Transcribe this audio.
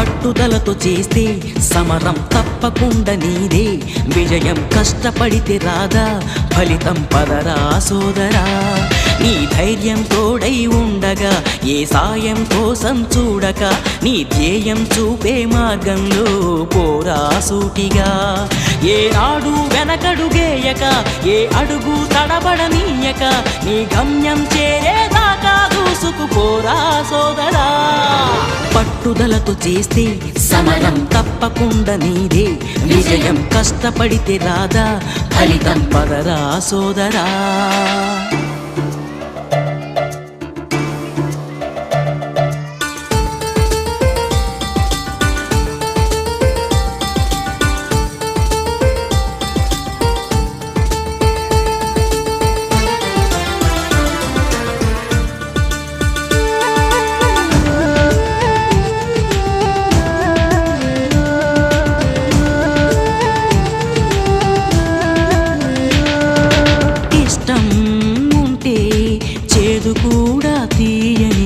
పట్టుదలతో చేస్తే సమరం తప్పకుండా నీదే, విజయం కష్టపడితే రాదా ఫలితం పదరా సోదరా. నీ ధైర్యం తోడై ఉండగా ఏ సాయం కోసం చూడక, నీ ధ్యేయం చూపే మార్గంలో పోరా సూటిగా. ఏ నాడు వెనకడుగేయక, ఏ అడుగు తడబడనీయక, నీ గమ్యం చేరేదాకా దూసుకుపోరా సోదరా. పట్టుదలతో చేస్తే సమరం తప్పకుండా నీదే, విజయం కష్టపడితే రాదా ఫలితం పదరా సోదరా. ఇష్టం ఉంటే చేదు కూడా తీయని,